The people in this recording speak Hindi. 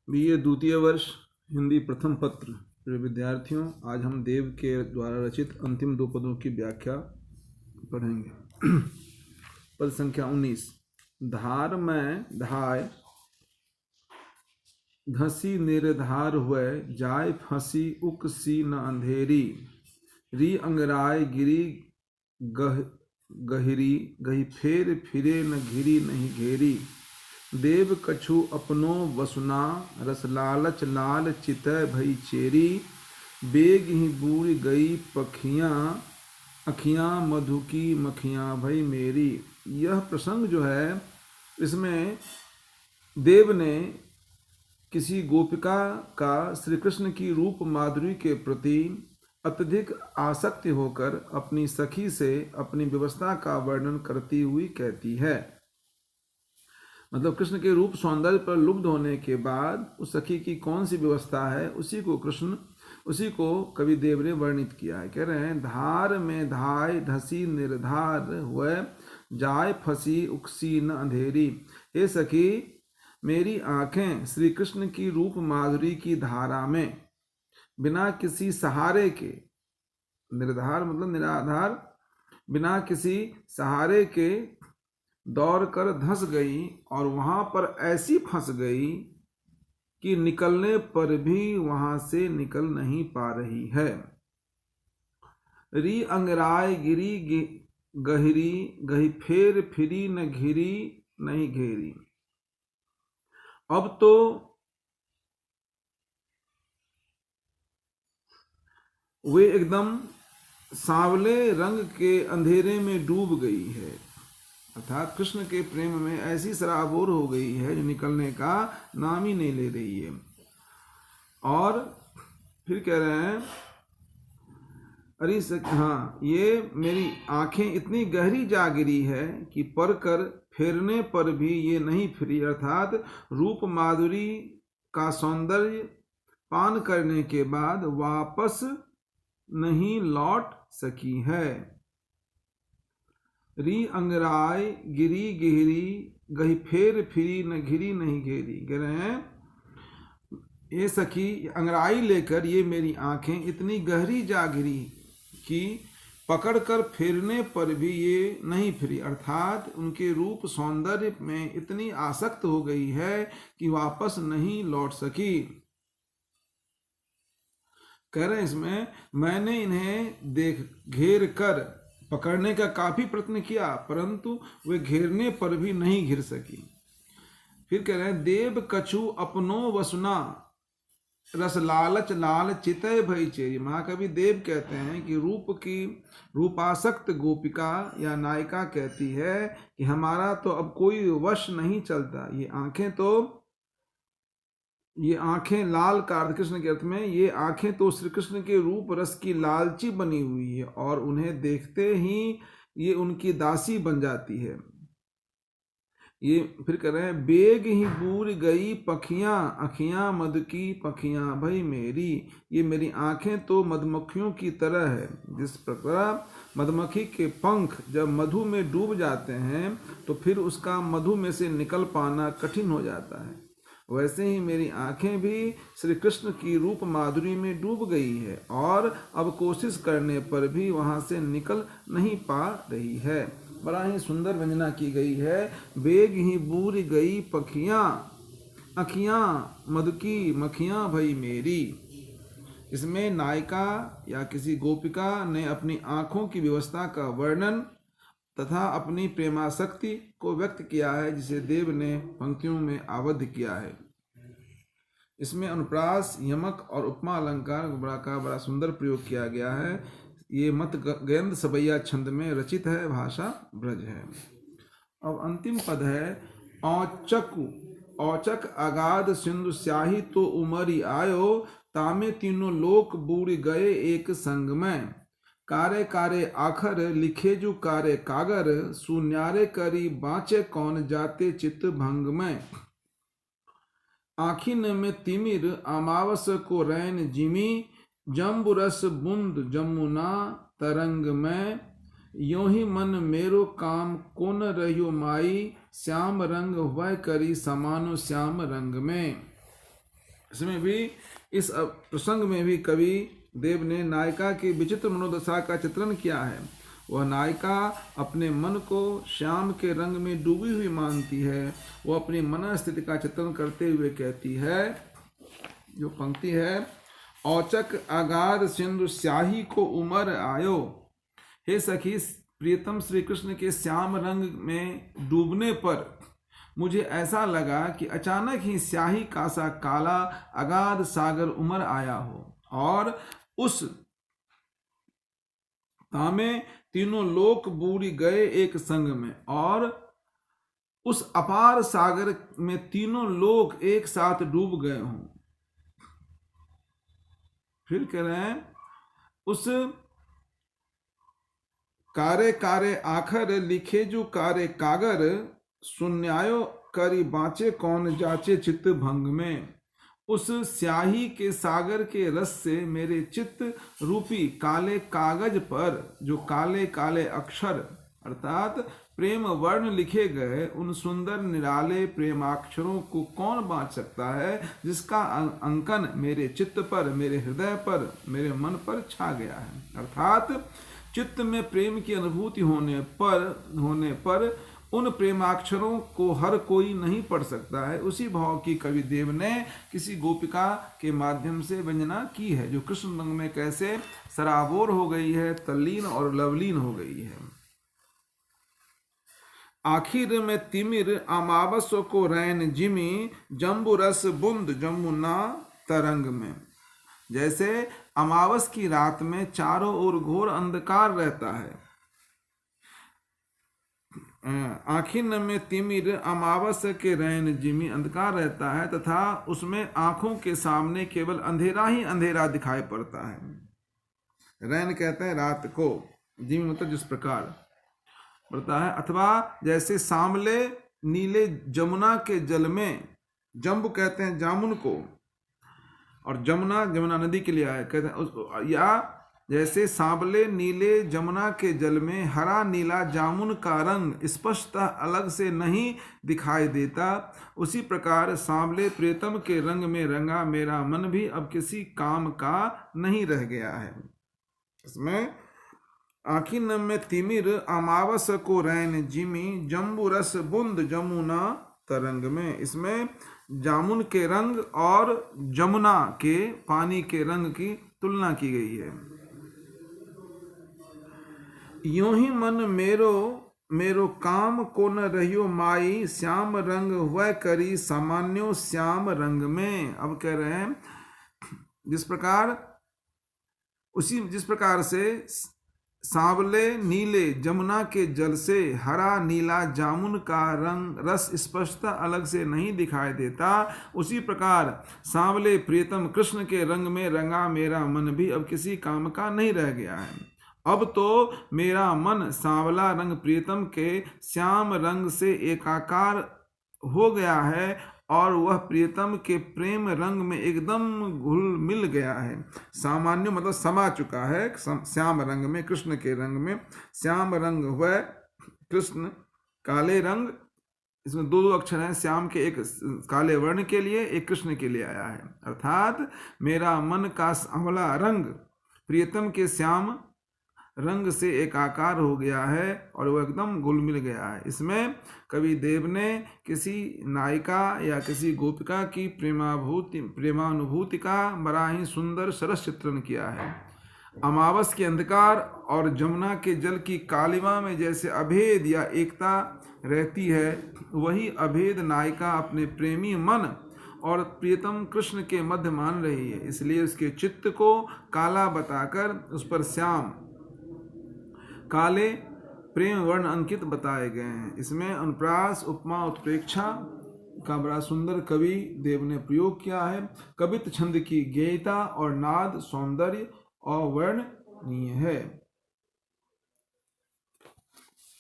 बीए द्वितीय वर्ष हिंदी प्रथम पत्र प्रिय विद्यार्थियों, आज हम देव के द्वारा रचित अंतिम दो पदों की व्याख्या पढ़ेंगे। पद संख्या 19। धार में धाय धसी निर्धार हुए, जाय फंसी उक सी न अंधेरी। री अंगराय गिरी गहरी, गही फेर फिरे न घिरी नहीं घेरी। देव कछु अपनो वसुना, रस लालच लाल चितय भई चेरी। बेग ही बूढ़ गई पखियाँ, अखियाँ मधु की मखियाँ भई मेरी। यह प्रसंग जो है, इसमें देव ने किसी गोपिका का श्री कृष्ण की रूप माधुरी के प्रति अत्यधिक आसक्ति होकर अपनी सखी से अपनी व्यवस्था का वर्णन करती हुई कहती है। मतलब कृष्ण के रूप सौंदर्य पर लुब्ध होने के बाद उस सखी की कौन सी व्यवस्था है, उसी को कवि देव ने वर्णित किया है। कह रहे हैं, धार में धाय धसी निर्धार हुए, जाय फंसी उकसी न अंधेरी। हे सखी, मेरी आंखें श्री कृष्ण की रूप माधुरी की धारा में बिना किसी सहारे के, निर्धार मतलब निराधार, बिना किसी सहारे के दौड़ कर धंस गई और वहां पर ऐसी फंस गई कि निकलने पर भी वहां से निकल नहीं पा रही है। री अंगराय गिरी गहरी, गही फेर फिरी न घिरी नहीं घेरी। अब तो वे एकदम सांवले रंग के अंधेरे में डूब गई है, अर्थात कृष्ण के प्रेम में ऐसी सराबोर हो गई है जो निकलने का नाम ही नहीं ले रही है। और फिर कह रहे हैं, अरे हाँ, ये मेरी आंखें इतनी गहरी जा गिरी है कि पर कर फेरने पर भी ये नहीं फिरी, अर्थात रूप माधुरी का सौंदर्य पान करने के बाद वापस नहीं लौट सकी है। री अंगराय गिरी गिहरी, गही फेर फिरी न घिरी नहीं घेरी। कह रहे हैं, ये सखी अंगराई लेकर ये मेरी आंखें इतनी गहरी जा गिरी कि पकड़कर फेरने पर भी ये नहीं फिरी, अर्थात उनके रूप सौंदर्य में इतनी आसक्त हो गई है कि वापस नहीं लौट सकी। कह रहे हैं इसमें, मैंने इन्हें घेर कर पकड़ने का काफी प्रयत्न किया, परंतु वे घेरने पर भी नहीं घिर सकी। फिर कह रहे हैं, देव कछु अपनो वसुना, रस लालच लाल चितय भई चेरी। महाकवि देव कहते हैं कि रूपासक्त गोपिका या नायिका कहती है कि हमारा तो अब कोई वश नहीं चलता। ये आंखें लाल का अर्थ कृष्ण के अर्थ में, ये आंखें तो श्री कृष्ण के रूप रस की लालची बनी हुई है और उन्हें देखते ही ये उनकी दासी बन जाती है। ये फिर कह रहे हैं, बेग ही बूर गई पखियां, अखियां मद की पखियां भई मेरी। ये मेरी आंखें तो मधुमक्खियों की तरह है। जिस प्रकार मधुमक्खी के पंख जब मधु में डूब जाते हैं तो फिर उसका मधु में से निकल पाना कठिन हो जाता है, वैसे ही मेरी आंखें भी श्री कृष्ण की रूप माधुरी में डूब गई है और अब कोशिश करने पर भी वहां से निकल नहीं पा रही है। बड़ा ही सुंदर वंदना की गई है। बेग ही बूर गई पखियां, अखियां मधु की मखियां भई मेरी। इसमें नायिका या किसी गोपिका ने अपनी आंखों की व्यवस्था का वर्णन तथा अपनी प्रेमासक्ति को व्यक्त किया है, जिसे देव ने पंक्तियों में आबद्ध किया है। इसमें अनुप्रास, यमक और उपमा अलंकार का बड़ा सुंदर प्रयोग किया गया है। ये मत गयंद सबैया छंद में रचित है, भाषा ब्रज है। अब अंतिम पद है, औचक अगाध सिंधु स्याही तो उमरी आयो, तामे तीनों लोक बूढ़ गए एक संग में। कारे कारे आखर लिखे जु कारे कागर, सुन्यारे करी बाँचे कौन जाते चित्त भंग में। आखिन में तिमिर अमावस को रैन जिमी, जम्बु रस बुंद जमुना तरंग में। यों ही मन मेरो काम कोन रहियो माई, श्याम रंग वह करी समानो श्याम रंग में। इसमें भी इस प्रसंग में भी कवि देव ने नायिका की विचित्र मनोदशा का चित्रण किया है। वह नायिका अपने मन को श्याम के रंग में डूबी हुई मानती है। वह अपनी मन स्थिति का चित्रण करते हुए कहती है, जो पंक्ति है, औचक अगाध सिंधु स्याही को उमर आयो। हे सखी, प्रियतम श्री कृष्ण के श्याम रंग में डूबने पर मुझे ऐसा लगा कि अचानक ही स्याही का सा काला अगाध सागर उमर आया हो और उस तामे तीनों लोक बूढ़ गए एक संग में, और उस अपार सागर में तीनों लोक एक साथ डूब गए हों। फिर कह रहे हैं, उस कारे कारे आखर लिखे जो कारे कागर, सुन्यायो करी बाँचे कौन जाचे चित्त भंग में। उस स्याही के सागर के रस से मेरे चित्त रूपी काले कागज पर जो काले काले अक्षर अर्थात प्रेम वर्ण लिखे गए, उन सुंदर निराले प्रेमाक्षरों को कौन बाँच सकता है, जिसका अंकन मेरे चित्त पर, मेरे हृदय पर, मेरे मन पर छा गया है। अर्थात चित्त में प्रेम की अनुभूति होने पर उन प्रेमाक्षरों को हर कोई नहीं पढ़ सकता है। उसी भाव की कवि देव ने किसी गोपिका के माध्यम से वंदना की है, जो कृष्ण रंग में कैसे सराबोर हो गई है, तल्लीन और लवलीन हो गई है। आखिर में तिमिर अमावस को रैन जिमी, जम्बू रस बुंद जमुना तरंग में। जैसे अमावस की रात में चारों ओर घोर अंधकार रहता है, आखिर में तिमिर अमावस के रैन जिमी अंधकार रहता है तथा उसमें आंखों के सामने केवल अंधेरा ही अंधेरा दिखाई पड़ता है। रैन कहते हैं रात को, जिमी मतलब जिस प्रकार पड़ता है। अथवा जैसे सामले नीले जमुना के जल में, जम्बू कहते हैं जामुन को, और जमुना जमुना नदी के लिए आया कहते हैं, या जैसे सांवले नीले जमुना के जल में हरा नीला जामुन का रंग स्पष्टतः अलग से नहीं दिखाई देता, उसी प्रकार सांवले प्रियतम के रंग में रंगा मेरा मन भी अब किसी काम का नहीं रह गया है। इसमें आखिर में तिमिर अमावस को रैन जिमी, जम्बू रस बुंद जमुना तरंग में। इसमें जामुन के रंग और जमुना के पानी के रंग की तुलना की गई है। यूं ही मन मेरो काम को न रहियो माई, श्याम रंग हुआ करी सामान्यो श्याम रंग में। अब कह रहे हैं, जिस प्रकार से सांवले नीले जमुना के जल से हरा नीला जामुन का रस स्पष्टता अलग से नहीं दिखाई देता, उसी प्रकार सांवले प्रियतम कृष्ण के रंग में रंगा मेरा मन भी अब किसी काम का नहीं रह गया है। अब तो मेरा मन सांवला रंग प्रियतम के श्याम रंग से एकाकार हो गया है और वह प्रियतम के प्रेम रंग में एकदम घुल मिल गया है। सामान्य मतलब समा चुका है श्याम रंग में, कृष्ण के रंग में। श्याम रंग हुआ कृष्ण, काले रंग, इसमें दो अक्षर हैं श्याम के, एक काले वर्ण के लिए, एक कृष्ण के लिए आया है। अर्थात मेरा मन का सांवला रंग प्रियतम के श्याम रंग से एकाकार हो गया है और वह एकदम घुल मिल गया है। इसमें कवि देव ने किसी नायिका या किसी गोपिका की प्रेमानुभूति का बड़ा ही सुंदर सरस चित्रण किया है। अमावस के अंधकार और जमुना के जल की कालिमा में जैसे अभेद या एकता रहती है, वही अभेद नायिका अपने प्रेमी मन और प्रियतम कृष्ण के मध्य मान रही है। इसलिए उसके चित्त को काला बताकर उस पर श्याम काले प्रेम वर्ण अंकित बताए गए हैं। इसमें अनुप्रास, उपमा, उत्प्रेक्षा का बड़ा सुंदर कवि देव ने प्रयोग किया है। कवित्व छंद की गेयता और नाद सौंदर्य और वर्णनीय है।